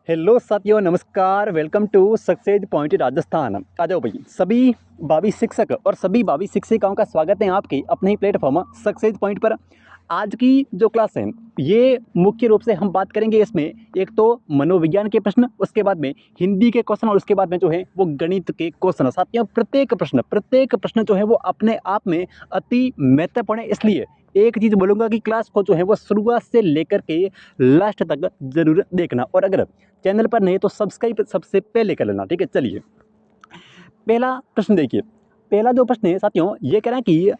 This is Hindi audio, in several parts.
हेलो साथियों, नमस्कार। Welcome to success point Rajasthan. आ जाओ भाई, सभी भावी शिक्षक और सभी भावी शिक्षिकाओं का स्वागत है आपके अपने ही प्लेटफॉर्म सक्सेस पॉइंट पर। आज की जो क्लास है ये मुख्य रूप से हम बात करेंगे इसमें एक तो मनोविज्ञान के प्रश्न, उसके बाद में हिंदी के क्वेश्चन और उसके बाद में जो है वो गणित के क्वेश्चन। साथियों, प्रत्येक प्रश्न जो है वो अपने आप में अति महत्वपूर्ण है। इसलिए एक चीज़ बोलूँगा कि क्लास को जो है वो शुरुआत से लेकर के लास्ट तक जरूर देखना, और अगर चैनल पर नहीं तो सब्सक्राइब सबसे पहले कर लेना। ठीक है, चलिए पहला प्रश्न देखिए। पहला जो प्रश्न है साथियों ये कह रहा है कि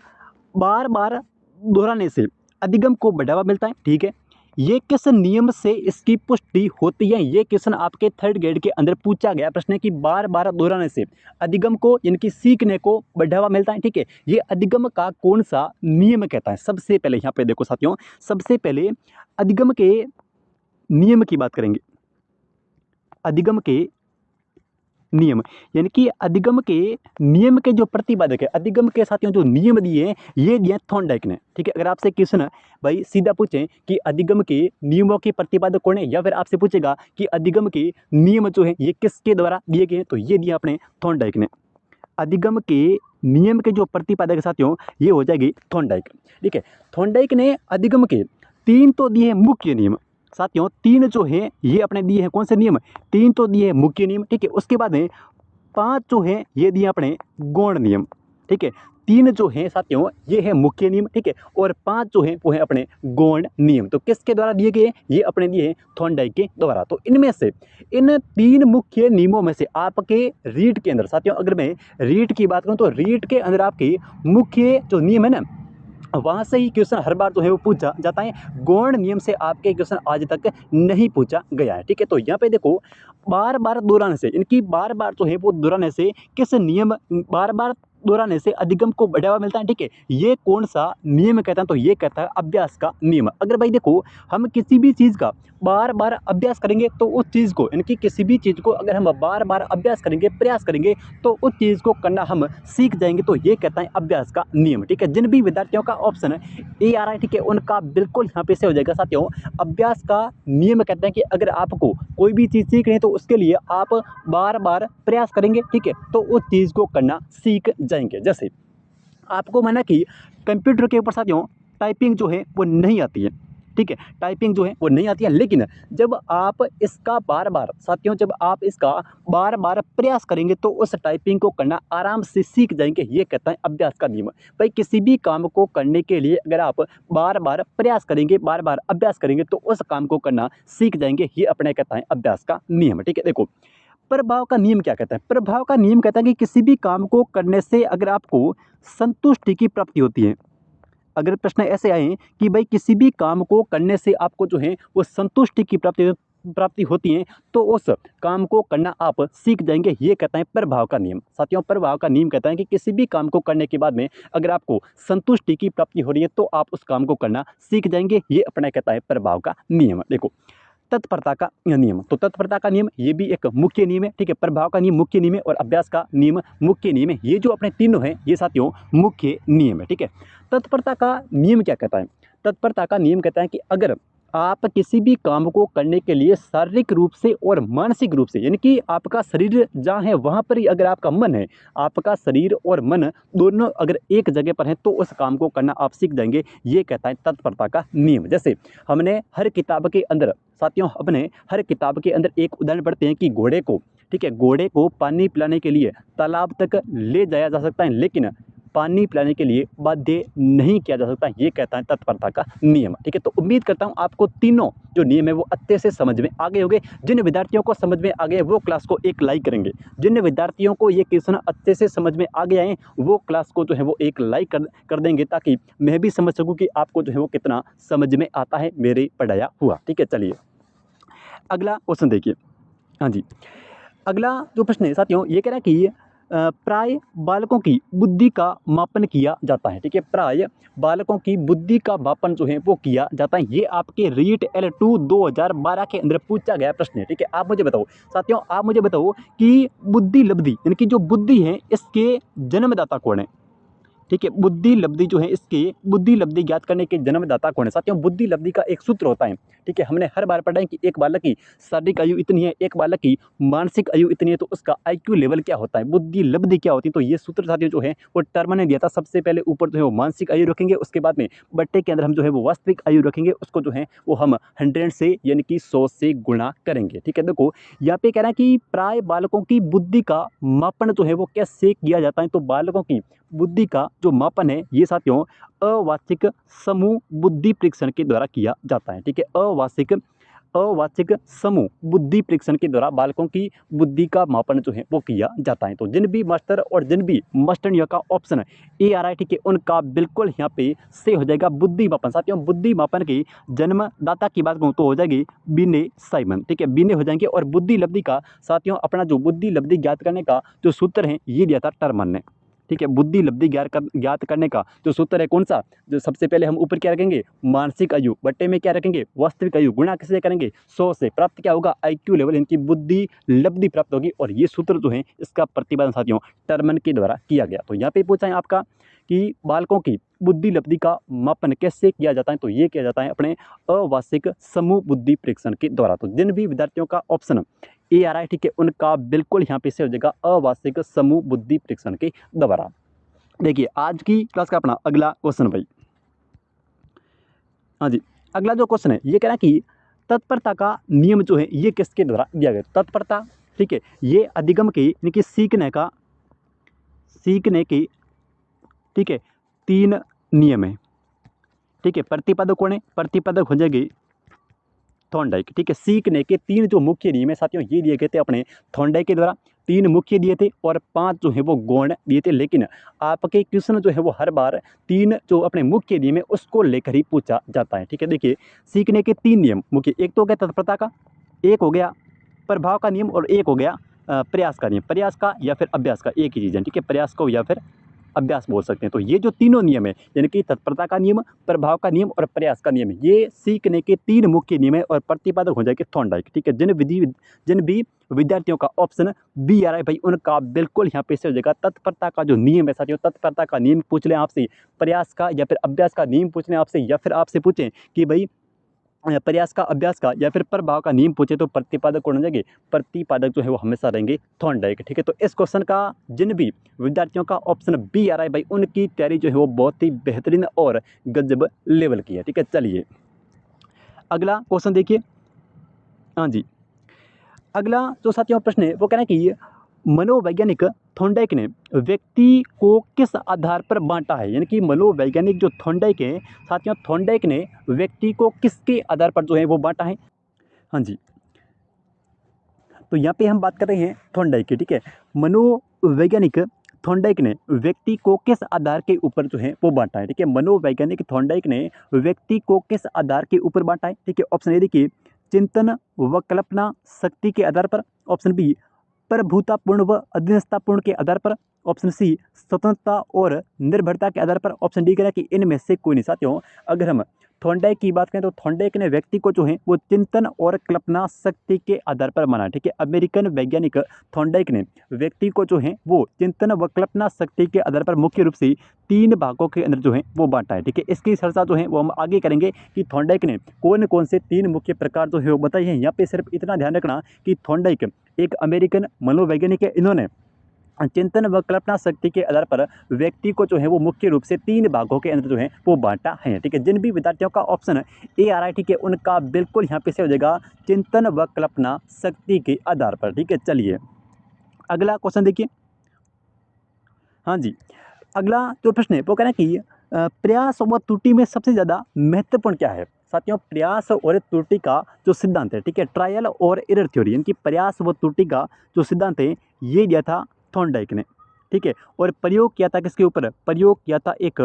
बार बार दोहराने से अधिगम को बढ़ावा मिलता है। ठीक है, ये किस नियम से इसकी पुष्टि होती है? ये क्वेश्चन आपके थर्ड ग्रेड के अंदर पूछा गया प्रश्न है कि बार बार दोहराने से अधिगम को यानी सीखने को बढ़ावा मिलता है। ठीक है, ये अधिगम का कौन सा नियम कहता है? सबसे पहले यहाँ पे देखो साथियों, सबसे पहले अधिगम के नियम की बात करेंगे। अधिगम के नियम यानी कि अधिगम के नियम के जो प्रतिपादक है, अधिगम के साथियों जो नियम दिए हैं ये दिए थॉर्नडाइक ने। ठीक है, अगर आपसे क्वेश्चन भाई सीधा पूछें कि अधिगम के नियमों के प्रतिपादक कौन है, या फिर आपसे पूछेगा कि अधिगम के नियम जो है ये किसके द्वारा दिए गए हैं, तो ये दिया अपने थॉर्नडाइक ने। अधिगम के नियम के जो प्रतिपादक साथियों ये हो जाएगी थॉर्नडाइक। ठीक है, थॉर्नडाइक ने अधिगम के 3 तो दिए मुख्य नियम। साथियों 3 जो है ये अपने दिए हैं कौन से नियम? 3 तो दिए मुख्य नियम। ठीक है, उसके बाद में 5 जो है ये दिए अपने गौण नियम। ठीक है, 3 जो है साथियों ये है मुख्य नियम। ठीक है, और 5 जो है वो है अपने गौण नियम। तो किसके द्वारा दिए गए? ये अपने दिए हैं थॉर्नडाइक के द्वारा। तो इनमें से इन 3 मुख्य नियमों में से आपके रीट के अंदर साथियों, अगर मैं रीट की बात करूं तो रीट के अंदर आपके मुख्य जो नियम है ना वहाँ से ही क्वेश्चन हर बार जो है वो पूछा जाता है। गौण नियम से आपके क्वेश्चन आज तक नहीं पूछा गया है। ठीक है, तो यहाँ पे देखो बार बार दोहराने से, इनकी बार बार जो है वो दोहराने से किस नियम, बार बार दोहराने से अधिगम को बढ़ावा मिलता है। ठीक है, ये कौन सा नियम कहता है? तो ये कहता है अभ्यास का नियम। अगर भाई देखो हम किसी भी चीज़ का बार बार अभ्यास करेंगे तो उस चीज़ को यानी कि किसी भी चीज़ को अगर हम बार बार अभ्यास करेंगे, प्रयास करेंगे तो उस चीज़ को करना हम सीख जाएंगे। तो ये कहता है अभ्यास का नियम। ठीक है, जिन भी विद्यार्थियों का ऑप्शन ए आ रहा है ठीक है उनका बिल्कुल यहाँ पे से हो जाएगा साथियों। अभ्यास का नियम कहते हैं कि अगर आपको कोई भी चीज़ सीख रहे हैं तो उसके लिए आप बार बार प्रयास करेंगे। ठीक है, तो उस चीज़ को करना सीख जाएंगे। जैसे आपको माना कि कंप्यूटर के ऊपर साथियों टाइपिंग जो है वो नहीं आती है। ठीक है, टाइपिंग जो है वो नहीं आती है, लेकिन जब आप इसका बार बार साथियों जब आप इसका बार बार प्रयास करेंगे तो उस टाइपिंग को करना आराम से सीख जाएंगे। ये कहता है अभ्यास का नियम। भाई किसी भी काम को करने के लिए अगर आप बार बार प्रयास करेंगे, बार बार अभ्यास करेंगे तो उस काम को करना सीख जाएंगे। ये अपने कहता है अभ्यास का नियम। ठीक है, देखो प्रभाव का नियम क्या कहता है? प्रभाव का नियम कहता है कि किसी भी काम को करने से अगर आपको संतुष्टि की प्राप्ति होती है, अगर प्रश्न ऐसे आए कि भाई किसी भी काम को करने से आपको जो है वो संतुष्टि की प्राप्ति होती है तो उस काम को करना आप सीख जाएंगे। ये कहता है प्रभाव का नियम। साथियों प्रभाव का नियम कहता है कि किसी भी काम को करने के बाद में अगर आपको संतुष्टि की प्राप्ति हो रही है तो आप उस काम को करना सीख जाएंगे। ये अपना कहता है प्रभाव का नियम। देखो तत्परता का नियम, तो तत्परता का नियम ये भी एक मुख्य नियम है। ठीक है, प्रभाव का नियम मुख्य नियम है और अभ्यास का नियम मुख्य नियम है। ये जो अपने तीनों हैं ये साथियों मुख्य नियम है। ठीक है, तत्परता का नियम क्या कहता है? तत्परता का नियम कहता है कि अगर आप किसी भी काम को करने के लिए शारीरिक रूप से और मानसिक रूप से यानी कि आपका शरीर जहाँ है वहाँ पर ही अगर आपका मन है, आपका शरीर और मन दोनों अगर एक जगह पर हैं तो उस काम को करना आप सीख जाएंगे। ये कहता है तत्परता का नियम। जैसे हमने हर किताब के अंदर साथियों अपने हर किताब के अंदर एक उदाहरण पढ़ते हैं कि घोड़े को, ठीक है, घोड़े को पानी पिलाने के लिए तालाब तक ले जाया जा सकता है लेकिन पानी पिलाने के लिए बाध्य नहीं किया जा सकता। ये कहता है तत्परता का नियम। ठीक है, तो उम्मीद करता हूँ आपको तीनों जो नियम है वो अच्छे से समझ में आ गए होंगे। जिन विद्यार्थियों को समझ में आ गए वो क्लास को एक लाइक करेंगे। जिन विद्यार्थियों को ये क्वेश्चन अच्छे से समझ में आ गया है वो क्लास को जो है वो एक लाइक कर देंगे ताकि मैं भी समझ सकूँ कि आपको जो है वो कितना समझ में आता है मेरे पढ़ाया हुआ। ठीक है, चलिए अगला क्वेश्चन देखिए। हाँ जी, अगला जो प्रश्न है साथियों ये कह रहा है कि प्राय बालकों की बुद्धि का मापन किया जाता है। ठीक है, प्राय बालकों की बुद्धि का मापन जो है वो किया जाता है। ये आपके रीट L2 2012 के अंदर पूछा गया प्रश्न है। ठीक है, आप मुझे बताओ साथियों, आप मुझे बताओ कि बुद्धि लब्धि यानी कि जो बुद्धि है इसके जन्मदाता कौन है? ठीक है, बुद्धि लब्धि जो है इसके बुद्धि लब्धि ज्ञात करने के जन्मदाता कौन है? साथियों बुद्धि लब्धि का एक सूत्र होता है। ठीक है, हमने हर बार पढ़ा है कि एक बालक की शारीरिक आयु इतनी है, एक बालक की मानसिक आयु इतनी है, तो उसका IQ लेवल क्या होता है, बुद्धि लब्धि क्या होती है। तो ये सूत्र साथियों जो है वो टर्म ने दिया था। सबसे पहले ऊपर जो है वो मानसिक आयु रखेंगे, उसके बाद में बट्टे के अंदर हम जो है वो वास्तविक आयु रखेंगे, उसको जो है वो हम 100 से यानी कि 100 से गुणा करेंगे। ठीक है, देखो यहाँ पे कह रहा है कि प्राय बालकों की बुद्धि का मापन जो है वो कैसे किया जाता है। तो बालकों की बुद्धि का जो मापन है ये साथियों अवाचिक समूह बुद्धि परीक्षण के द्वारा किया जाता है। ठीक है, अवाचिक समूह बुद्धि परीक्षण के द्वारा बालकों की बुद्धि का मापन जो है वो किया जाता है। तो जिन भी मास्टर और जिन भी मास्टरनियों का ऑप्शन ए आ रहा है, ठीक है, उनका बिल्कुल यहाँ पे से हो जाएगा बुद्धि मापन। साथियों बुद्धि मापन के जन्मदाता की बात करूँ तो हो जाएगी बिने साइमन। ठीक है, बिने हो जाएंगे। और बुद्धि लब्धि का साथियों अपना जो बुद्धि लब्धि ज्ञात करने का जो सूत्र है ये दिया था टर्मन ने। ठीक है, बुद्धि लब्धि ज्ञात करने का जो सूत्र है कौन सा, जो सबसे पहले हम ऊपर क्या रखेंगे, मानसिक आयु, बट्टे में क्या रखेंगे, वास्तविक आयु, गुणा किससे करेंगे, 100 से। प्राप्त क्या होगा, IQ लेवल, इनकी बुद्धि लब्धि प्राप्त होगी। और ये सूत्र जो है इसका प्रतिपादन साथियों टर्मन के द्वारा किया गया। तो यहाँ पे पूछा है आपका कि बालकों की बुद्धि लब्धि का मापन कैसे किया जाता है। तो ये किया जाता है अपने अवाचिक समूह बुद्धि परीक्षण के द्वारा। तो जिन भी विद्यार्थियों का ऑप्शन ए आ रहा है, ठीक है, उनका बिल्कुल यहाँ पे से हो जाएगा अवाचिक समूह बुद्धि परीक्षण के द्वारा। देखिए आज की क्लास का अपना अगला क्वेश्चन भाई, हाँ जी, अगला जो क्वेश्चन है ये कह रहा है कि तत्परता का नियम जो है ये किसके द्वारा दिया गया। तत्परता, ठीक है, ये अधिगम के यानी कि सीखने के, ठीक है, 3 नियम है। ठीक है, प्रतिपादक कौन है, प्रतिपादक हो जाएगी थॉर्नडाइक। ठीक है, सीखने के 3 जो मुख्य नियम है साथियों ये दिए गए थे अपने थॉर्नडाइक के द्वारा। 3 मुख्य दिए थे और 5 जो है वो गौण दिए थे। लेकिन आपके क्वेश्चन जो है वो हर बार 3 जो अपने मुख्य नियम है उसको लेकर ही पूछा जाता है। ठीक है, देखिए सीखने के 3 नियम मुख्य, एक तो हो गया तत्परता का, एक हो गया प्रभाव का नियम और एक हो गया प्रयास का नियम। प्रयास का या फिर अभ्यास का एक ही चीज़ है। ठीक है, प्रयास को या फिर अभ्यास बोल सकते हैं। तो ये जो तीनों नियम है यानी कि तत्परता का नियम, प्रभाव का नियम और प्रयास का नियम है, ये सीखने के 3 मुख्य नियम है और प्रतिपादक हो जाएंगे थॉर्नडाइक। ठीक है, जिन भी विद्यार्थियों का ऑप्शन बी आ रहा है भाई उनका बिल्कुल यहाँ पे से हो जाएगा तत्परता का जो नियम है साथियों। तत्परता का नियम पूछ लें आपसे, प्रयास का या फिर अभ्यास का नियम पूछ लें आपसे, या फिर आपसे पूछें कि भाई प्रयास का अभ्यास का या फिर प्रभाव का नियम पूछे तो प्रतिपादक कौन हो जाएंगे, प्रतिपादक जो है वो हमेशा रहेंगे थॉर्नडाइक। ठीक है, तो इस क्वेश्चन का जिन भी विद्यार्थियों का ऑप्शन बी आ रहा है भाई उनकी तैयारी जो है वो बहुत ही बेहतरीन और गजब लेवल की है। ठीक है, चलिए अगला क्वेश्चन देखिए। हाँ जी, अगला जो साथियों प्रश्न है वो कहना है कि मनोवैज्ञानिक थॉर्नडाइक ने व्यक्ति को किस आधार पर बांटा है। यानी कि मनोवैज्ञानिक जो थॉर्नडाइक है साथियों, थॉर्नडाइक ने व्यक्ति को किसके आधार पर जो है वो बांटा है। हाँ जी, तो यहाँ पे हम बात कर रहे हैं थॉर्नडाइक की। ठीक है, मनोवैज्ञानिक थॉर्नडाइक ने व्यक्ति को किस आधार के ऊपर जो है वो बांटा है। ठीक है, मनोवैज्ञानिक थॉर्नडाइक ने व्यक्ति को किस आधार के ऊपर बांटा है। ठीक है, ऑप्शन ए देखिए, चिंतन व कल्पना शक्ति के आधार पर। ऑप्शन बी, प्रभुतापूर्ण व अधीनस्थतापूर्ण के आधार पर। ऑप्शन सी, स्वतंत्रता और निर्भरता के आधार पर। ऑप्शन डी कह रहा है कि इनमें से कोई नहीं। साथियों अगर हम थॉर्नडाइक की बात करें तो थॉर्नडाइक ने व्यक्ति को जो है वो चिंतन और कल्पना शक्ति के आधार पर माना। ठीक है, अमेरिकन वैज्ञानिक थॉर्नडाइक ने व्यक्ति को जो है वो चिंतन व कल्पना शक्ति के आधार पर मुख्य रूप से 3 भागों के अंदर जो है वो बांटा है। ठीक है, इसकी चर्चा जो है वो हम आगे करेंगे कि थॉर्नडाइक ने कौन कौन से 3 मुख्य प्रकार जो है वो बताए हैं। यहाँ पे सिर्फ इतना ध्यान रखना कि थॉर्नडाइक एक अमेरिकन मनोवैज्ञानिक है। इन्होंने चिंतन व कल्पना शक्ति के आधार पर व्यक्ति को जो है वो मुख्य रूप से 3 भागों के अंदर जो है वो बांटा है। ठीक है, जिन भी विद्यार्थियों का ऑप्शन ए आ रहा है, ठीक है, उनका बिल्कुल यहाँ पे से हो जाएगा चिंतन व कल्पना शक्ति के आधार पर। ठीक है, चलिए अगला क्वेश्चन देखिए। हाँ जी, अगला जो प्रश्न है वो कहना है कि प्रयास व त्रुटि में सबसे ज़्यादा महत्वपूर्ण क्या है। साथियों प्रयास और त्रुटि का जो सिद्धांत है, ठीक है, ट्रायल और एरर थ्योरी, यानी कि प्रयास व त्रुटि का जो सिद्धांत है ये दिया था थॉर्नडाइक ने। ठीक है, और प्रयोग किया था किसके ऊपर, प्रयोग किया था एक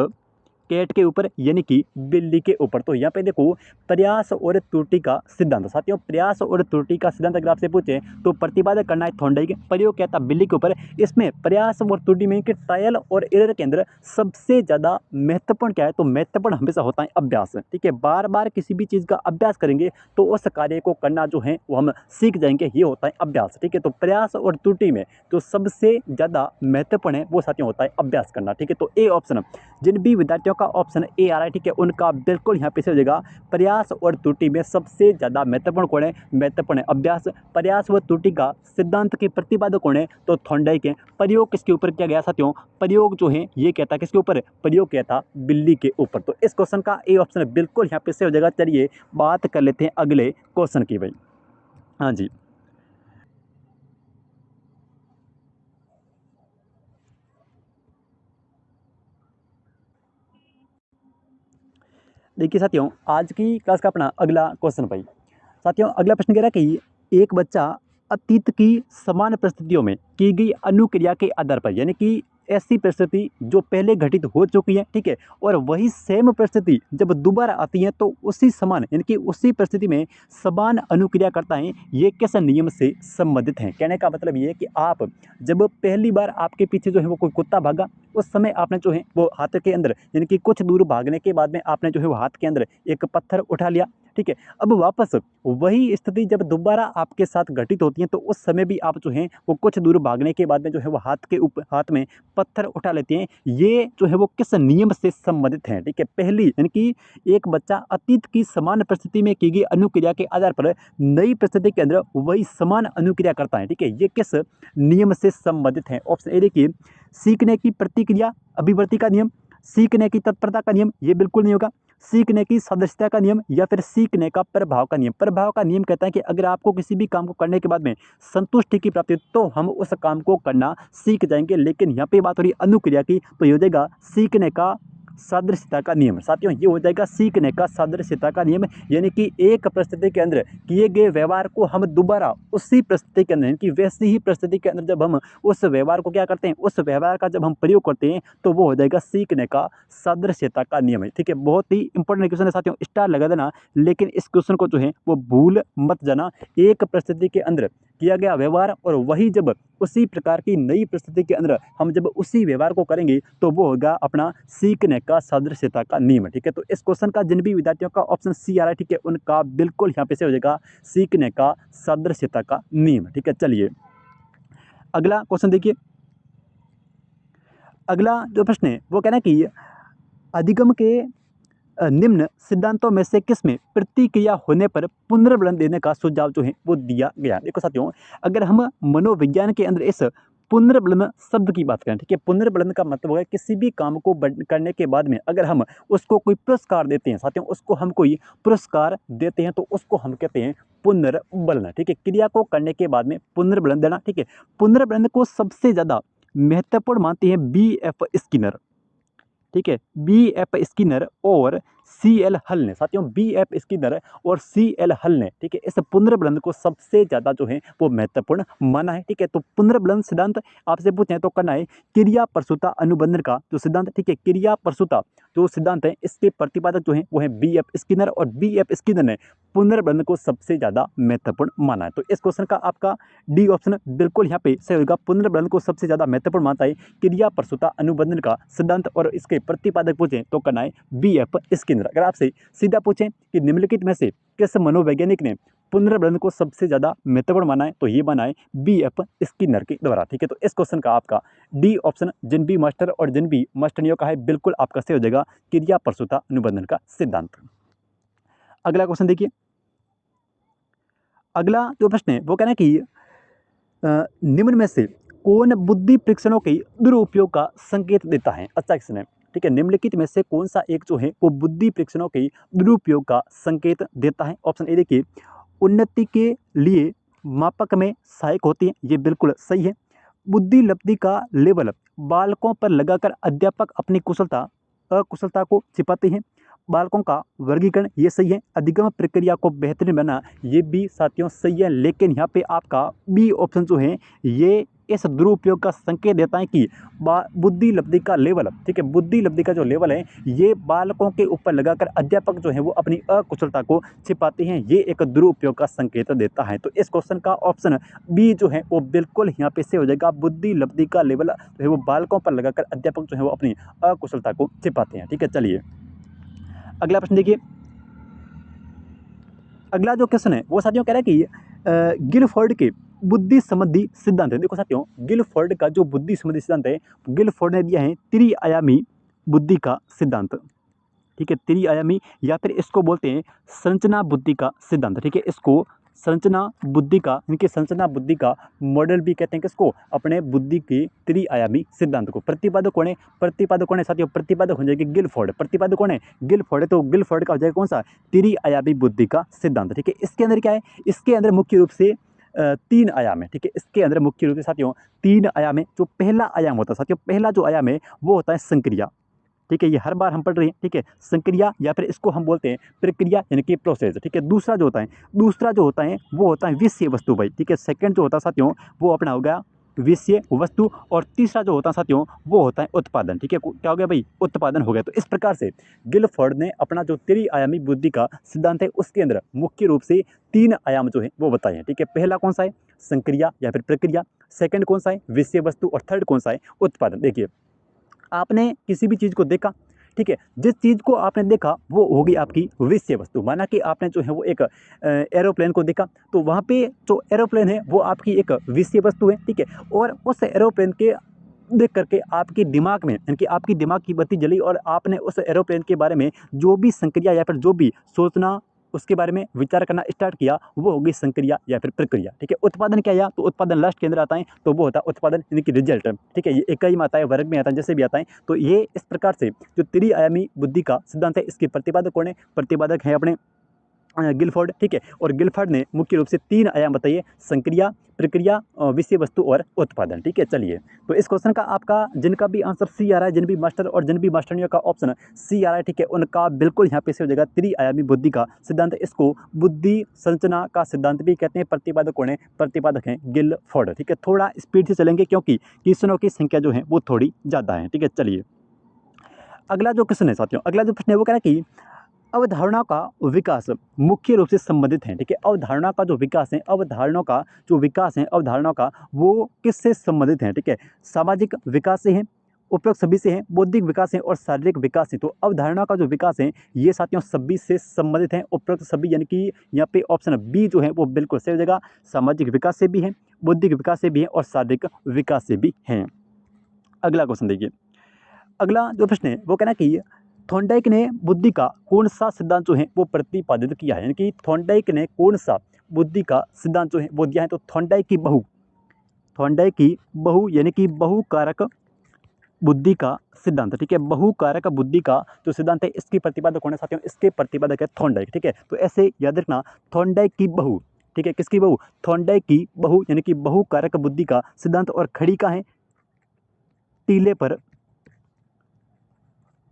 कैट के ऊपर यानी कि बिल्ली के ऊपर। तो यहाँ पे देखो प्रयास और त्रुटि का सिद्धांत। साथियों प्रयास और त्रुटि का सिद्धांत अगर आपसे पूछे तो प्रतिपादक करना है थॉर्नडाइक, प्रयोग किया था बिल्ली के ऊपर। इसमें प्रयास और त्रुटि में कि ट्रायल और एरर के अंदर सबसे ज़्यादा महत्वपूर्ण क्या है, तो महत्वपूर्ण हमेशा होता है अभ्यास। ठीक है, बार बार किसी भी चीज़ का अभ्यास करेंगे तो उस कार्य को करना जो है वो हम सीख जाएंगे, ये होता है अभ्यास। ठीक है, तो प्रयास और त्रुटि में जो सबसे ज़्यादा महत्वपूर्ण है वो साथियों होता है अभ्यास करना। ठीक है, तो ए ऑप्शन जिन भी विद्यार्थियों विद्यार्थियों का ऑप्शन ए आ रहा है, ठीक है, उनका बिल्कुल यहाँ पे से हो जाएगा प्रयास और त्रुटि में सबसे ज़्यादा महत्वपूर्ण कौन है, महत्वपूर्ण है अभ्यास। प्रयास व त्रुटि का सिद्धांत के प्रतिपादक कौन है, तो थॉर्नडाइक है। प्रयोग किसके ऊपर किया गया साथियों, प्रयोग जो है ये कहता किसके ऊपर, प्रयोग किया था बिल्ली के ऊपर। तो इस क्वेश्चन का ए ऑप्शन बिल्कुल यहाँ पे से हो जाएगा। चलिए बात कर लेते हैं अगले क्वेश्चन की भाई। हाँ जी, देखिए साथियों, आज की क्लास का अपना अगला क्वेश्चन भाई। साथियों अगला प्रश्न कह रहा है कि एक बच्चा अतीत की समान परिस्थितियों में की गई अनुक्रिया के आधार पर, यानी कि ऐसी परिस्थिति जो पहले घटित हो चुकी है, ठीक है, और वही सेम परिस्थिति जब दोबारा आती है तो उसी समान यानी कि उसी परिस्थिति में समान अनुक्रिया करता है, ये किस नियम से संबंधित है। कहने का मतलब ये है कि आप जब पहली बार आपके पीछे जो है वो कोई कुत्ता भागा, उस समय आपने जो है वो हाथ के अंदर यानी कि कुछ दूर भागने के बाद में आपने जो है वो हाथ के अंदर एक पत्थर उठा लिया, ठीक है। अब वापस वही स्थिति जब दोबारा आपके साथ घटित होती है तो उस समय भी आप जो है वो कुछ दूर भागने के बाद में जो है वो हाथ में पत्थर उठा लेते हैं। ये जो है वो किस नियम से संबंधित है, ठीक है। पहली यानी कि एक बच्चा अतीत की समान परिस्थिति में की गई अनुक्रिया के आधार पर नई परिस्थिति के अंदर वही समान अनुक्रिया करता है, ठीक है। ये किस नियम से संबंधित है। ऑप्शन ए देखिए, सीखने की प्रतिक्रिया अभिवृत्ति का नियम, सीखने की तत्परता का नियम, ये बिल्कुल नहीं होगा। सीखने की सदस्यता का नियम, या फिर सीखने का प्रभाव का नियम। प्रभाव का नियम कहता है कि अगर आपको किसी भी काम को करने के बाद में संतुष्टि की प्राप्ति हो तो हम उस काम को करना सीख जाएंगे। लेकिन यहाँ पे बात हो रही अनुक्रिया की, तो ये हो जाएगा सीखने का सादृश्यता का नियम। साथियों ये हो जाएगा सीखने का सादृश्यता का नियम, यानी कि एक परिस्थिति के अंदर किए गए व्यवहार को हम दोबारा उसी परिस्थिति के अंदर यानी कि वैसी ही परिस्थिति के अंदर जब हम उस व्यवहार को क्या करते हैं, उस व्यवहार का जब हम प्रयोग करते हैं तो वो हो जाएगा सीखने का सादृश्यता का नियम है, ठीक है। बहुत ही इंपॉर्टेंट क्वेश्चन है साथियों, स्टार लगा देना, लेकिन इस क्वेश्चन को जो है वो भूल मत जाना। एक परिस्थिति के अंदर किया गया व्यवहार और वही जब उसी प्रकार की नई परिस्थिति के अंदर हम जब उसी व्यवहार को करेंगे तो वो होगा अपना सीखने का सादृश्यता का नियम, ठीक है। तो इस क्वेश्चन का जिन भी विद्यार्थियों का ऑप्शन सी आ रहा है, ठीक है, उनका बिल्कुल यहाँ पे से हो जाएगा सीखने का सादृश्यता का नियम, ठीक है। चलिए अगला क्वेश्चन देखिए। अगला जो प्रश्न है वो कहना है कि अधिगम के निम्न सिद्धांतों में से किसमें प्रतिक्रिया होने पर पुनर्बलन देने का सुझाव जो है वो दिया गया। देखो साथियों, अगर हम मनोविज्ञान के अंदर इस पुनर्बलन शब्द की बात करें, ठीक है, पुनर्बलन का मतलब है किसी भी काम को करने के बाद में अगर हम उसको कोई पुरस्कार देते हैं साथियों, उसको हम कोई पुरस्कार देते हैं तो उसको हम कहते हैं पुनर्बलन, ठीक है। क्रिया को करने के बाद में पुनर्बलन देना, ठीक है। पुनर्बलन को सबसे ज़्यादा महत्वपूर्ण मानते हैं B.F. स्किनर, ठीक है, B.F. स्किनर और C.L. हल ने। साथियों B.F. स्किनर और C.L. हल ने, ठीक है, इस पुनर्बलन को सबसे ज़्यादा जो है वो महत्वपूर्ण माना है, ठीक है। तो पुनर्बलन सिद्धांत आपसे पूछें तो करना है क्रिया प्रसूता अनुबंधन का जो सिद्धांत, ठीक है, क्रिया प्रसूता जो सिद्धांत है इसके प्रतिपादक जो है वो है B.F. स्किनर, और B.F. स्किनर ने पुनर्बलन को सबसे ज़्यादा महत्वपूर्ण माना है। तो इस क्वेश्चन का आपका डी ऑप्शन बिल्कुल यहाँ पे सही होगा। पुनर्बलन को सबसे ज़्यादा महत्वपूर्ण मानता है क्रिया प्रसूता अनुबंधन का सिद्धांत, और इसके प्रतिपादक पूछें तो करना है B.F. स्किनर। अगर आपसे सीधा पूछें कि निम्नलिखित में से किस मनोवैज्ञानिक ने पुनर्बलन को सबसे ज़्यादा महत्वपूर्ण माना है, तो ये माना है B.F. स्किनर के द्वारा, ठीक है। तो इस क्वेश्चन का आपका डी ऑप्शन जिन बी मास्टर और जिन बी मास्टरनियों का है बिल्कुल आपका सही हो जाएगा क्रिया प्रसूता अनुबंधन का सिद्धांत। अगला क्वेश्चन देखिए। अगला जो प्रश्न है वो कहना है कि निम्न में से कौन बुद्धि परीक्षणों के दुरुपयोग का संकेत देता है। अच्छा क्वेश्चन है, ठीक है। निम्नलिखित में से कौन सा एक जो है वो बुद्धि परीक्षणों के दुरुपयोग का संकेत देता है। ऑप्शन ए देखिए, उन्नति के लिए मापक में सहायक होती है, ये बिल्कुल सही है। बुद्धि लब्धि का लेवल बालकों पर लगाकर अध्यापक अपनी अकुशलता को छिपाते हैं। बालकों का वर्गीकरण, ये सही है। अधिगम प्रक्रिया को बेहतरीन बनाना, ये भी साथियों सही है। लेकिन यहाँ पे आपका बी ऑप्शन जो है ये इस दुरुपयोग का संकेत देता है कि बुद्धि लब्धि का लेवल, ठीक है, बुद्धि लब्धि का जो लेवल है ये बालकों के ऊपर लगाकर अध्यापक जो है वो अपनी अकुशलता को छिपाते हैं, ये एक दुरुपयोग का संकेत देता है। तो इस क्वेश्चन का ऑप्शन बी जो है वो बिल्कुल यहाँ पे से हो जाएगा। बुद्धि लब्धि का लेवल जो है वो बालकों पर लगाकर अध्यापक जो है वो अपनी अकुशलता को छिपाते हैं, ठीक है। चलिए अगला प्रश्न देखिए। अगला जो क्वेश्चन है वो साथियों कह रहा है कि गिलफोर्ड के बुद्धि संबंधी सिद्धांत है। देखो साथियों, गिलफोर्ड का जो बुद्धि संबंधी सिद्धांत है, गिलफोर्ड ने दिया है त्रिआयामी बुद्धि का सिद्धांत, ठीक है, त्रिआयामी, या फिर इसको बोलते हैं संरचना बुद्धि का सिद्धांत, ठीक है, इसको संरचना बुद्धि का, इनके संरचना बुद्धि का मॉडल भी कहते हैं, किसको, अपने बुद्धि के त्रिआयामी सिद्धांत को। प्रतिपादक कौन है, प्रतिपादक कौन है साथियों, प्रतिपादक हो जाएगी गिलफोर्ड, प्रतिपादक कौन है, गिलफोर्ड है, तो गिलफोर्ड का हो जाएगा कौन सा, त्रिआयामी बुद्धि का सिद्धांत, ठीक है। इसके अंदर क्या है, इसके अंदर मुख्य रूप से 3 आयाम है, ठीक है, इसके अंदर मुख्य रूप से साथियों 3 आयाम है। जो पहला आयाम होता है साथियों, पहला जो आयाम है वो होता है संक्रिया, ठीक है, ये हर बार हम पढ़ रहे हैं, ठीक है, संक्रिया, या फिर इसको हम बोलते हैं प्रक्रिया यानी कि प्रोसेस, ठीक है। दूसरा जो होता है वो होता है विषय वस्तु भाई, ठीक है। सेकंड जो होता है साथियों वो अपना हो गया विषय वस्तु, और तीसरा जो होता है साथियों वो होता है उत्पादन, ठीक है। क्या हो गया भाई, उत्पादन हो गया। तो इस प्रकार से गिलफोर्ड ने अपना जो त्रिआयामी बुद्धि का सिद्धांत है उसके अंदर मुख्य रूप से 3 आयाम जो है वो बताए हैं, ठीक है। पहला कौन सा है, संक्रिया या फिर प्रक्रिया, सेकंड कौन सा है, विषय वस्तु, और थर्ड कौन सा है, उत्पादन। देखिए, आपने किसी भी चीज़ को देखा, ठीक है, जिस चीज़ को आपने देखा वो होगी आपकी विषय वस्तु। माना कि आपने जो है वो एक एरोप्लेन को देखा, तो वहाँ पे जो एरोप्लेन है वो आपकी एक विषय वस्तु है, ठीक है। और उस एरोप्लेन के देख करके आपके दिमाग में, यानी कि आपकी दिमाग की बत्ती जली और आपने उस एरोप्लेन के बारे में जो भी संक्रिया या फिर जो भी सोचना, उसके बारे में विचार करना स्टार्ट किया, वो होगी संक्रिया या फिर प्रक्रिया, ठीक है। उत्पादन क्या है, तो उत्पादन लास्ट के अंदर आता है, तो वो होता है उत्पादन यानी कि रिजल्ट, ठीक है। ये इकाई में आता है, वर्ग में आता है, जैसे भी आता है। तो ये इस प्रकार से जो त्रिआयामी बुद्धि का सिद्धांत है इसके प्रतिपादक कौन है, प्रतिपादक है अपने गिलफोर्ड, ठीक है। और गिलफोर्ड ने मुख्य रूप से 3 आयाम बताइए, संक्रिया, प्रक्रिया, विषय वस्तु और उत्पादन, ठीक है। चलिए, तो इस क्वेश्चन का आपका जिनका भी आंसर सी आ रहा है, जिन भी मास्टर और जिन भी मास्टरनियों का ऑप्शन सी आ रहा है, ठीक है, उनका बिल्कुल यहाँ पे से हो जाएगा त्रिआयामी बुद्धि का सिद्धांत। इसको बुद्धि संरचना का सिद्धांत भी कहते हैं। प्रतिपादक कौन है, प्रतिपादक है गिलफोर्ड, ठीक है। थोड़ा स्पीड से चलेंगे क्योंकि क्वेश्चनों की संख्या जो है वो थोड़ी ज़्यादा है, ठीक है। चलिए, अगला जो क्वेश्चन है साथियों, अगला जो प्रश्न है वो कह रहा है कि अवधारणा का विकास मुख्य रूप से संबंधित है, ठीक है। अवधारणा का जो विकास है, अवधारणा का जो विकास है, अवधारणा का वो किससे संबंधित है, ठीक है। सामाजिक विकास से है, उपरोक्त सभी से है, बौद्धिक विकास है और शारीरिक विकास है। तो अवधारणा का जो विकास है ये साथियों सभी से संबंधित है, उपरोक्त सभी, यानी कि यहाँ पे ऑप्शन बी जो है वो बिल्कुल सही हो जाएगा। सामाजिक विकास से भी है, बौद्धिक विकास से भी है और शारीरिक विकास से भी है। अगला क्वेश्चन देखिए, अगला जो प्रश्न है वो कहना कि थॉर्नडाइक ने बुद्धि का कौन सा सिद्धांत जो है वो प्रतिपादित किया है, यानी कि थॉर्नडाइक ने कौन सा बुद्धि का सिद्धांत जो है वो दिया है। तो थॉर्नडाइक की बहु यानी कि बहुकारक बुद्धि का सिद्धांत, ठीक है। बहुकारक बुद्धि का जो सिद्धांत है इसकी प्रतिपादक कौन है साथियों, इसके प्रतिपादक है थॉर्नडाइक, ठीक है। तो ऐसे याद रखना, थॉर्नडाइक की बहु, ठीक है, किसकी बहु, थॉर्नडाइक की बहु यानी कि बहुकारक बुद्धि का सिद्धांत, और खड़ी का है, टीले पर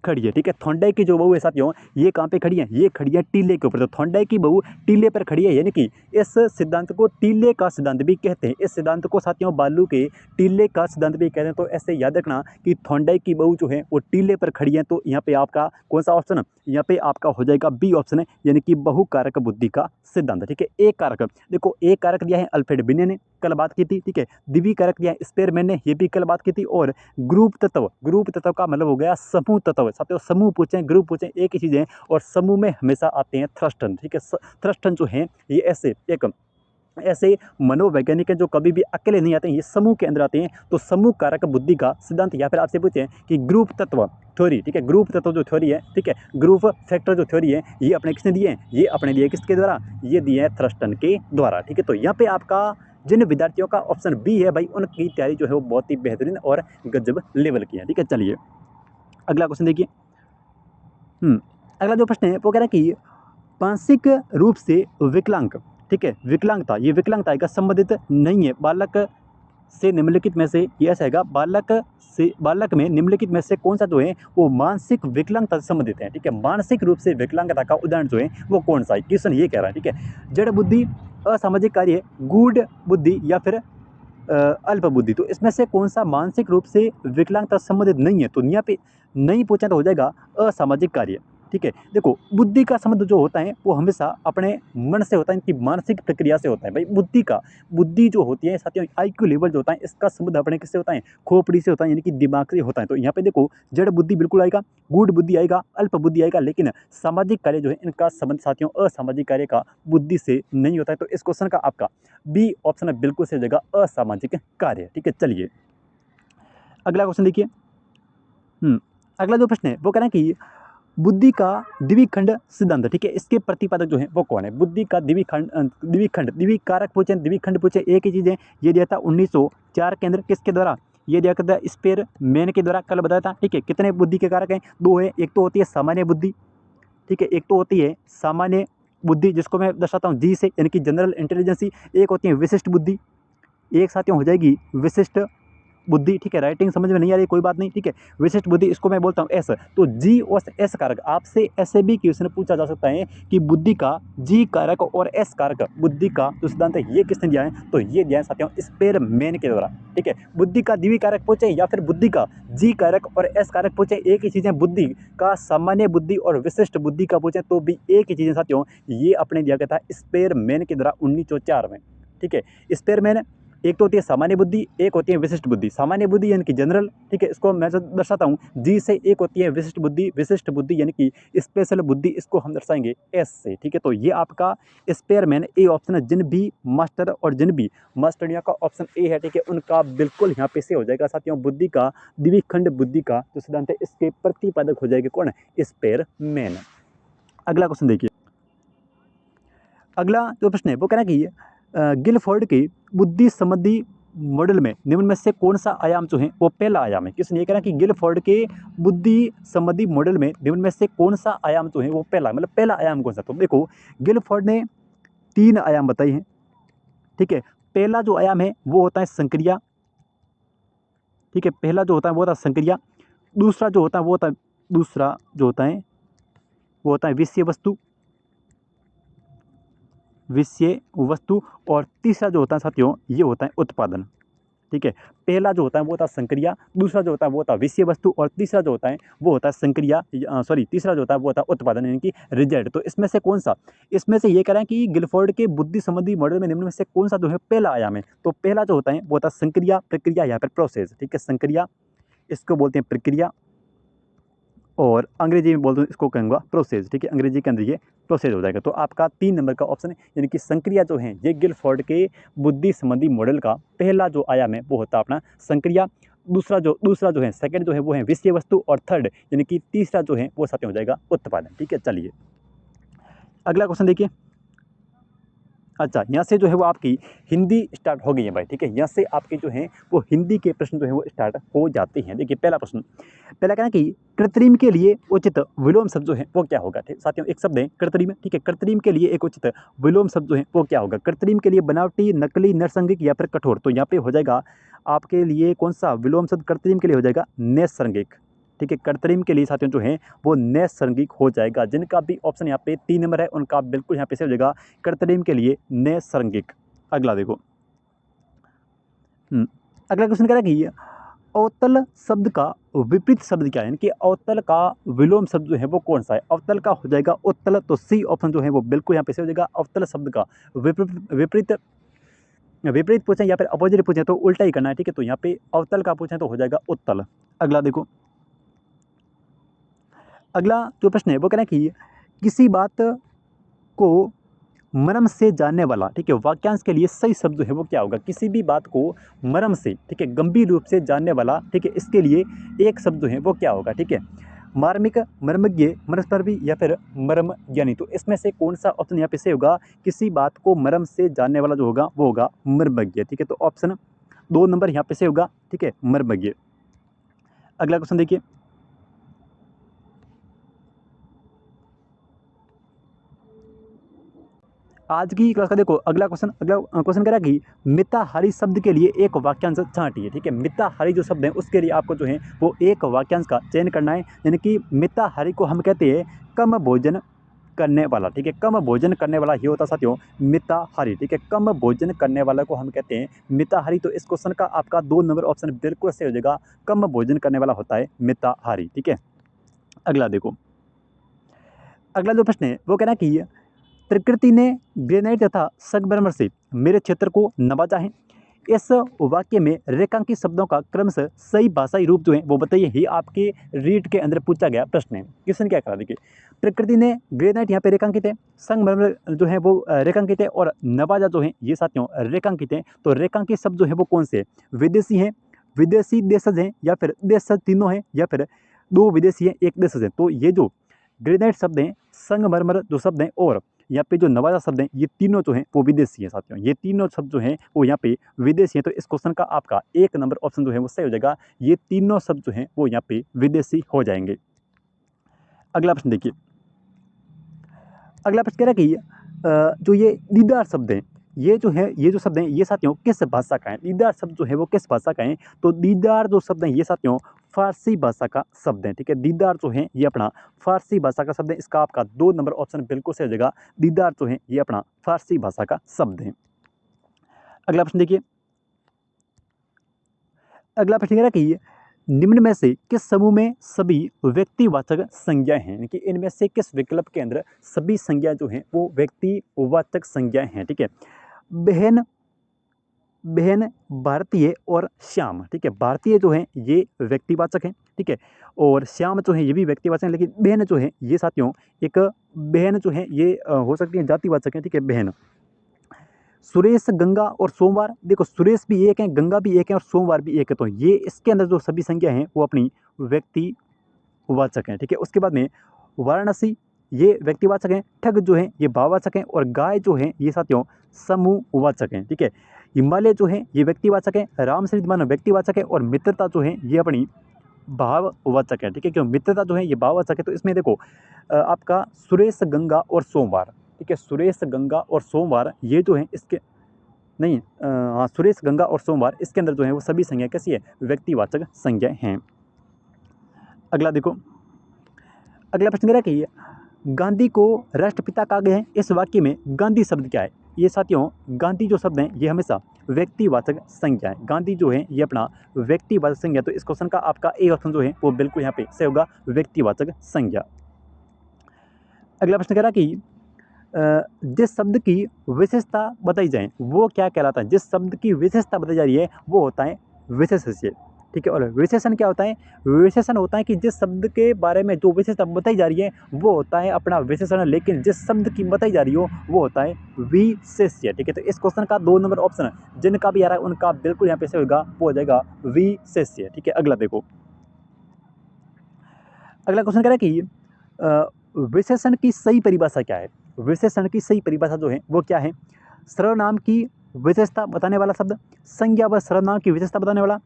खड़ी है, ठीक है। थॉर्नडाइक की जो बहू है साथियों ये कहाँ पे खड़ी है, ये खड़ी है टीले के ऊपर। तो थॉर्नडाइक की बहू टीले पर खड़ी है, यानी कि इस सिद्धांत को टीले का सिद्धांत भी कहते हैं। इस सिद्धांत को साथियों बालू के टीले का सिद्धांत भी कहते हैं। तो ऐसे याद रखना कि थॉर्नडाइक की बहू जो है वो टीले पर खड़ी है। तो यहाँ पे आपका कौन सा ऑप्शन है, यहाँ पे आपका हो जाएगा बी ऑप्शन है, यानी कि बहुकारक बुद्धि का सिद्धांत, ठीक है। एक कारक, देखो एक कारक दिया है अल्फ्रेड बिने ने, कल बात की थी, ठीक है। द्वितीय कारक दिया है स्पेयरमैन ने, ये भी कल बात की थी। और ग्रुप तत्व का मतलब हो गया समूह तत्व, साथियों समूह पूछें ग्रुप पूछें एक ही चीज़ है, और समूह में हमेशा आते हैं थ्रस्टन, ठीक है। थ्रस्टन जो है ये ऐसे मनोवैज्ञानिक हैं जो कभी भी अकेले नहीं आते हैं, ये समूह के अंदर आते हैं। तो समूह कारक बुद्धि का सिद्धांत, या फिर आपसे पूछें कि ग्रुप तत्व थ्योरी, ठीक है, ग्रुप तत्व जो थ्योरी है, ठीक है, ग्रुप फैक्टर जो थ्योरी है, ये अपने किसने दिए हैं, ये अपने दिए किसके द्वारा, ये दिए हैं थ्रस्टन के द्वारा, ठीक है। तो यहाँ पे आपका जिन विद्यार्थियों का ऑप्शन बी है भाई, उनकी तैयारी जो है वो बहुत ही बेहतरीन और गजब लेवल की है, ठीक है। चलिए, अगला क्वेश्चन देखिए। अगला जो प्रश्न है वो कह रहा है कि मानसिक रूप से विकलांग, ठीक है, विकलांगता, ये विकलांगता का संबंधित नहीं है बालक से निम्नलिखित में से, ये ऐसा है बालक में निम्नलिखित में से कौन सा जो है वो मानसिक विकलांगता से संबंधित है, ठीक है। मानसिक रूप से विकलांगता का उदाहरण जो है वो कौन सा है, क्वेश्चन ये कह रहा है, ठीक है। जड़ बुद्धि, असामाजिक कार्य, गूढ़ बुद्धि या फिर अल्प बुद्धि। तो इसमें से कौन सा मानसिक रूप से विकलांगता से संबंधित नहीं है, तो यहाँ पे नहीं पूछा तो हो जाएगा असामाजिक कार्य, ठीक है। देखो बुद्धि का संबंध जो होता है वो हमेशा अपने मन से होता है, इनकी मानसिक प्रक्रिया से होता है भाई। बुद्धि जो होती है साथियों, IQ लेवल जो होता है इसका संबंध अपने किससे होता है, खोपड़ी से होता है, यानी कि दिमाग से होता है। तो यहाँ पे देखो जड़ बुद्धि बिल्कुल आएगा, गूढ़ बुद्धि आएगा, अल्प बुद्धि आएगा, लेकिन सामाजिक कार्य जो है इनका संबंध साथियों असामाजिक कार्य का बुद्धि से नहीं होता है। तो इस क्वेश्चन का आपका बी ऑप्शन है बिल्कुल सही जगह, असामाजिक कार्य, ठीक है। चलिए, अगला क्वेश्चन देखिए। अगला जो प्रश्न है वो कह रहे हैं कि बुद्धि का द्विखंड सिद्धांत, ठीक है, इसके प्रतिपादक जो है वो कौन है? बुद्धि का द्विकारक पूछे, द्विखंड पूछे, एक ही चीज़ है। ये दिया था 1904 के अंदर, किसके द्वारा? ये दिया था स्पेरमैन के द्वारा, कल बताया था, ठीक है। कितने बुद्धि के कारक हैं? दो है। एक तो होती है सामान्य बुद्धि, ठीक है, एक तो होती है सामान्य बुद्धि जिसको मैं दर्शाता हूँ जी से, यानी कि जनरल इंटेलिजेंसी। एक होती है विशिष्ट बुद्धि, एक साथियों हो जाएगी विशिष्ट बुद्धि, ठीक है। राइटिंग समझ में नहीं आ रही, कोई बात नहीं, ठीक है। विशिष्ट बुद्धि, इसको मैं बोलता हूँ एस। तो जी और एस कारक, आपसे ऐसे भी क्वेश्चन पूछा जा सकता है कि बुद्धि का जी कारक और एस कारक, बुद्धि का जो सिद्धांत है ये किसने दिया है? तो ये दिया है साथियों स्पेरमैन के द्वारा, ठीक है। बुद्धि का द्वि कारक पूछे या फिर बुद्धि का जी कारक और एस कारक पूछे, एक ही चीज़ है। बुद्धि का सामान्य बुद्धि और विशिष्ट बुद्धि का पूछे तो भी एक ही चीज़ है साथियों। ये अपने दिया गया था स्पेरमैन के द्वारा 1904 में, ठीक है। स्पेरमैन, एक तो होती है सामान्य बुद्धि, एक होती है विशिष्ट बुद्धि। सामान्य बुद्धि यानी कि जनरल, ठीक है, इसको मैं दर्शाता हूँ जी से। एक होती है विशिष्ट बुद्धि, विशिष्ट बुद्धि यानी कि स्पेशल बुद्धि, इसको हम दर्शाएंगे एस से, ठीक है। तो ये आपका स्पेयरमैन ए ऑप्शन है। जिन भी मास्टर और जिन भी मास्टरिया का ऑप्शन ए है, ठीक है, उनका बिल्कुल यहाँ पे से हो जाएगा साथियों। बुद्धि का द्विखंड बुद्धि का जो सिद्धांत है इसके प्रतिपादक हो जाएगा कौन? स्पेयरमैन। अगला क्वेश्चन देखिए। अगला जो प्रश्न है वो कह रहा है कि गिलफोर्ड के बुद्धि संबंधी मॉडल में निम्न में से कौन सा आयाम जो है वो पहला आयाम है? किसने ये कह रहा है कि गिलफोर्ड के बुद्धि संबंधी मॉडल में निम्न में से कौन सा आयाम जो है वो पहला, मतलब पहला आयाम कौन सा? तो देखो, गिलफोर्ड ने 3 आयाम बताए हैं, ठीक है। पहला जो आयाम है वो होता है संक्रिया, ठीक है। पहला जो होता है वो होता है संक्रिया। दूसरा जो होता है वो होता है विषय वस्तु, और तीसरा जो होता है साथियों ये होता है उत्पादन, ठीक है। पहला जो होता है वो होता है संक्रिया, दूसरा जो होता है वो होता है विषय वस्तु, और तीसरा जो होता है वो होता है तीसरा जो होता है वो होता है उत्पादन, यानी कि रिजल्ट। तो इसमें से कौन सा? इसमें से ये कह रहे हैं कि गिलफोर्ड के बुद्धि संबंधी मॉडल में निम्न में से कौन सा जो है पहला आयाम है? तो पहला जो होता है वो होता है संक्रिया, प्रक्रिया या फिर प्रोसेस, ठीक है। संक्रिया, इसको बोलते हैं प्रक्रिया, और अंग्रेजी में बोलते हैं इसको कहूँगा प्रोसेस, ठीक है। अंग्रेजी के अंदर ये प्रोसेस हो जाएगा। तो आपका 3 नंबर का ऑप्शन है, यानी कि संक्रिया जो है ये गिलफोर्ड के बुद्धि संबंधी मॉडल का पहला जो आयाम है वो होता है अपना संक्रिया। दूसरा जो है सेकंड जो है वो है विषय वस्तु, और थर्ड यानी कि तीसरा जो है वो साथ में हो जाएगा उत्पादन, ठीक है। चलिए अगला क्वेश्चन देखिए। अच्छा, यहाँ से जो है वो आपकी हिंदी स्टार्ट हो गई है भाई, ठीक है। यहाँ से आपके जो है वो हिंदी के प्रश्न जो है वो स्टार्ट हो जाते हैं। देखिए पहला प्रश्न, पहला कहना कि कृत्रिम के लिए उचित विलोम शब्द जो है वो क्या होगा? ठीक साथियों, एक शब्द है कृत्रिम, ठीक है। कृत्रिम के लिए एक उचित विलोम शब्द जो है वो क्या होगा? कृत्रिम के लिए बनावटी, नकली, नैसर्गिक या फिर कठोर। तो यहाँ पे हो जाएगा आपके लिए कौन सा विलोम शब्द कृत्रिम के लिए? हो जाएगा नैसर्गिक, ठीक है। कृत्रिम के लिए साथियों जो है वो नैसर्गिक हो जाएगा। जिनका भी ऑप्शन यहाँ पे 3 नंबर है उनका बिल्कुल यहाँ पे से हो जाएगा कृत्रिम के लिए नैसर्गिक। अगला देखो, अगला क्वेश्चन कह रहा है कि अवतल शब्द का विपरीत शब्द क्या है? यानी कि अवतल का विलोम शब्द जो है वो कौन सा है? अवतल का हो जाएगा उत्तल। तो सी ऑप्शन जो है वो बिल्कुल यहाँ पे से हो जाएगा। अवतल शब्द का विपरीत विपरीत पूछें या फिर अपोजिट पूछें तो उल्टा ही करना है, ठीक है। तो यहाँ पे अवतल का पूछें तो हो जाएगा उत्तल। अगला देखो, अगला जो प्रश्न है वो कहना है कि किसी बात को मर्म से जानने वाला, ठीक है, वाक्यांश के लिए सही शब्द जो है वो क्या होगा? किसी भी बात को मर्म से, ठीक है, गंभीर रूप से जानने वाला, ठीक है, इसके लिए एक शब्द जो है वो क्या होगा? ठीक है, मार्मिक, मर्मज्ञ, मनस्पर्वी या फिर मर्म ज्ञानी। तो इसमें से कौन सा ऑप्शन यहाँ पे से होगा? किसी बात को मर्म से जानने वाला जो होगा वो होगा मर्मज्ञ, ठीक है। तो ऑप्शन 2 नंबर यहाँ पे से होगा, ठीक है, मर्मज्ञ। अगला क्वेश्चन देखिए, आज की क्लास का देखो अगला क्वेश्चन कह रहा है कि मिताहारी शब्द के लिए एक वाक्यांश छांटिए, ठीक है। मिताहारी जो शब्द है उसके लिए आपको जो है वो एक वाक्यांश का चयन करना है। यानी कि मिताहारी को हम कहते हैं कम भोजन करने वाला, ठीक है। कम भोजन करने वाला ही होता साथियों मिताहारी, ठीक है। कम भोजन करने वाला को हम कहते हैं मिताहारी। तो इस क्वेश्चन का आपका 2 नंबर ऑप्शन बिल्कुल सही हो जाएगा। कम भोजन करने वाला होता है मिताहारी, ठीक है। अगला देखो, अगला जो प्रश्न है वो कहना है कि प्रकृति ने ग्रेनाइट तथा संगमरमर से मेरे क्षेत्र को नवाजा है। इस वाक्य में रेखांकित शब्दों का क्रमशः सही भाषाई रूप जो है वो बताइए। ही आपके रीड के अंदर पूछा गया प्रश्न है। किसने क्या करा? देखिए, प्रकृति ने ग्रेनाइट यहाँ पे रेखांकित है, संगमरमर जो है वो रेखांकित है, और नवाजा जो है ये साथियों रेखांकित है। तो रेखांकित शब्द जो है वो कौन से? विदेशी हैं, विदेशी देशज हैं, या फिर देशज तीनों हैं, या फिर दो विदेशी हैं, एक देश है। तो ये जो ग्रेनाइट शब्द हैं, संगमरमर जो शब्द हैं और यहाँ पे जो नवाजा शब्द हैं, ये तीनों जो हैं वो विदेशी हैं साथियों। ये तीनों शब्द जो हैं वो यहाँ पे विदेशी हैं। तो इस क्वेश्चन का आपका 1 नंबर ऑप्शन जो है वो सही हो जाएगा। ये तीनों शब्द जो हैं वो यहाँ पे विदेशी हो जाएंगे। अगला प्रश्न देखिए। अगला प्रश्न कह रहा है कि जो ये दीदार शब्द हैं, ये जो शब्द हैं ये साथियों किस भाषा का है? दीदार शब्द जो है वो किस भाषा का है? तो दीदार जो शब्द हैं ये साथियों फारसी भाषा का शब्द है। ठीक है, दीदार जो है ये अपना फारसी भाषा का शब्द है। इसका आपका 2 नंबर ऑप्शन बिल्कुल सही हो जाएगा। दीदार जो है ये अपना फारसी भाषा का शब्द है। अगला प्रश्न देखिए। अगला प्रश्न कह रहा है कि निम्न में से किस समूह में सभी व्यक्तिवाचक संज्ञाएं हैं? यानी कि इनमें से किस विकल्प के अंदर सभी संज्ञा जो हैं वो व्यक्तिवाचक संज्ञाएं हैं? ठीक है, बहन, बहन, भारतीय और श्याम। ठीक है, भारतीय जो है ये व्यक्तिवाचक है। ठीक है, और श्याम जो है ये भी व्यक्तिवाचक है, लेकिन बहन जो है ये साथियों एक बहन जो है ये हो सकती है जातिवाचक है। ठीक है, बहन। सुरेश, गंगा और सोमवार, देखो सुरेश भी एक है, गंगा भी एक है और सोमवार भी एक है। तो ये इसके अंदर जो सभी संज्ञा हैं वो अपनी व्यक्तिवाचक हैं। ठीक है, उसके बाद में वाराणसी ये व्यक्तिवाचक हैं, ठग जो है ये भाववाचक हैं और गाय जो है ये साथियों समूहवाचक हैं। ठीक है, हिमालय जो है ये व्यक्तिवाचक है, राम श्रीमान व्यक्तिवाचक है और मित्रता जो है ये अपनी भाववाचक है। ठीक है, क्यों मित्रता जो है ये भाववाचक है। तो इसमें देखो आपका सुरेश, गंगा और सोमवार। ठीक है, सुरेश, गंगा और सोमवार ये जो है इसके नहीं हाँ सुरेश, गंगा और सोमवार इसके अंदर जो है वो सभी संज्ञा कैसी है? व्यक्तिवाचक संज्ञा हैं। अगला देखो। अगला प्रश्न कह रहा है कि गांधी को राष्ट्रपिता कहा गया है, इस वाक्य में गांधी शब्द क्या है? ये साथियों गांधी जो शब्द हैं ये हमेशा व्यक्तिवाचक संज्ञा है। गांधी जो है ये अपना व्यक्तिवाचक संज्ञा। तो इस क्वेश्चन का आपका ए ऑप्शन जो है वो बिल्कुल यहाँ पे सही होगा, व्यक्तिवाचक संज्ञा। अगला प्रश्न कह रहा है कि जिस शब्द की विशेषता बताई जाए वो क्या कहलाता है? जिस शब्द की विशेषता बताई जा रही है वो होता है विशेष्य। ठीक है, और विशेषण क्या होता है? विशेषण होता है कि जिस शब्द के बारे में जो विशेषता बताई जा रही है वो होता है अपना विशेषण, लेकिन जिस शब्द की बताई जा रही हो वो होता है विशेष्य। ठीक है, तो इस क्वेश्चन का 2 नंबर ऑप्शन जिनका भी आ रहा है उनका बिल्कुल यहाँ पे सही होगा, वो हो जाएगा विशेष्य। ठीक है, अगला देखो। अगला क्वेश्चन कह रहा है कि विशेषण की सही परिभाषा क्या है? विशेषण की सही परिभाषा जो है वो क्या है? सर्वनाम की विशेषता बताने वाला शब्द, संज्ञा व सर्वनाम की विशेषता बताने वाला,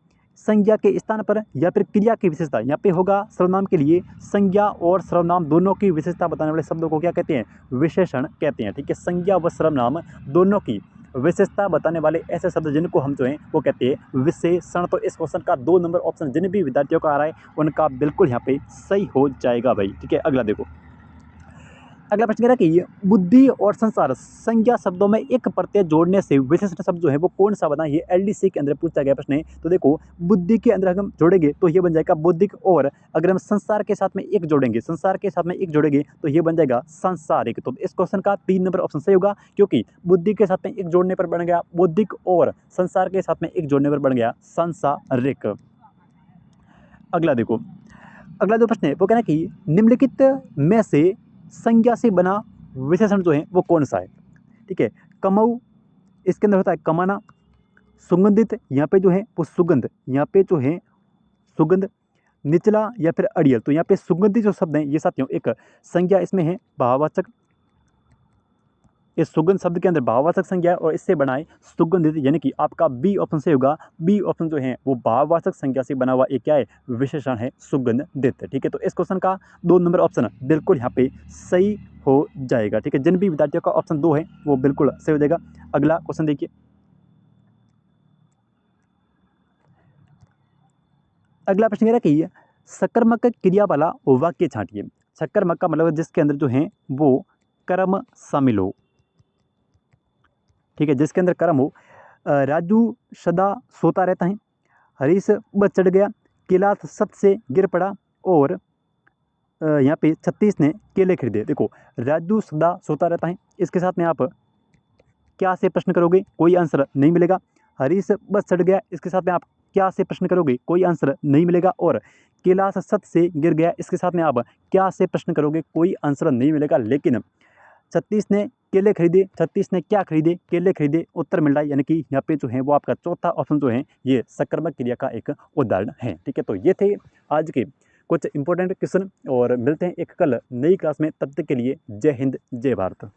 संज्ञा के स्थान पर या फिर क्रिया की विशेषता। यहाँ पे होगा सर्वनाम के लिए संज्ञा और सर्वनाम दोनों की विशेषता बताने वाले शब्दों को क्या कहते हैं? विशेषण कहते हैं। ठीक है, संज्ञा व सर्वनाम दोनों की विशेषता बताने वाले ऐसे शब्द जिनको हम जो हैं वो कहते हैं विशेषण। तो इस क्वेश्चन का 2 नंबर ऑप्शन जिन भी विद्यार्थियों का आ रहा है उनका बिल्कुल यहाँ पे सही हो जाएगा भाई। ठीक है, अगला देखो। अगला प्रश्न कह रहा है कि बुद्धि और संसार संज्ञा शब्दों में एक प्रत्यय जोड़ने से विशेषण शब्द जो है वो कौन सा बना? ये एलडीसी के अंदर पूछा गया प्रश्न है। तो देखो बुद्धि के अंदर हम जोड़ेंगे तो ये बन जाएगा बौद्धिक, और अगर हम संसार के साथ में एक जोड़ेंगे, संसार के साथ में एक जोड़ेंगे तो ये बन जाएगा सांसारिक। तो इस क्वेश्चन का 3 नंबर ऑप्शन सही होगा, क्योंकि बुद्धि के साथ में एक जोड़ने पर बन गया बौद्धिक और संसार के साथ में एक जोड़ने पर बन गया सांसारिक। अगला देखो। अगला जो प्रश्न है वो कहना है कि निम्नलिखित में से संज्ञा से बना विशेषण जो है वो कौन सा है? ठीक है, कमऊ इसके अंदर होता है कमाना, सुगंधित यहाँ पे जो है वो सुगंध, यहाँ पे जो है सुगंध, निचला या फिर अड़ियल। तो यहाँ पे सुगंधित जो शब्द हैं ये साथियों एक संज्ञा इसमें है भाववाचक। इस सुगंध शब्द के अंदर भाववाचक संज्ञा है और इससे बना है सुगंधित, यानी कि आपका बी ऑप्शन से होगा। बी ऑप्शन जो है वो भाववाचक संज्ञा से बना हुआ एक क्या है? विशेषण है सुगंधित। ठीक है, तो इस क्वेश्चन का 2 नंबर ऑप्शन बिल्कुल यहाँ पे सही हो जाएगा। ठीक है, जिन भी विद्यार्थियों का ऑप्शन 2 है वो बिल्कुल सही हो जाएगा। अगला क्वेश्चन देखिए। अगला प्रश्न कह रहा है कि सकर्मक क्रिया वाला वाक्य छांटिए। सकर्मक का मतलब जिसके अंदर जो है वो कर्म शामिल हो। ठीक है, जिसके अंदर कर्म हो। राजू सदा सोता रहता है, हरीश बस चढ़ गया, कैलाश छत से गिर पड़ा और यहाँ पे 36 ने केले खरीदे। देखो राजू सदा सोता रहता है, इसके साथ में आप क्या से प्रश्न करोगे? कोई आंसर नहीं मिलेगा। हरीश बस चढ़ गया, इसके साथ में आप क्या से प्रश्न करोगे? कोई आंसर नहीं मिलेगा। और कैलाश छत से गिर गया, इसके साथ में आप क्या से प्रश्न करोगे? कोई आंसर नहीं मिलेगा। लेकिन 36 ने केले खरीदे, 36 ने क्या खरीदे? केले खरीदे, उत्तर मिल रहा है, यानी कि यहाँ पे जो है वो आपका चौथा ऑप्शन जो है ये सकर्मक क्रिया का एक उदाहरण है। ठीक है, तो ये थे आज के कुछ इंपॉर्टेंट क्वेश्चन और मिलते हैं एक कल नई क्लास में। तब तक के लिए जय हिंद जय भारत।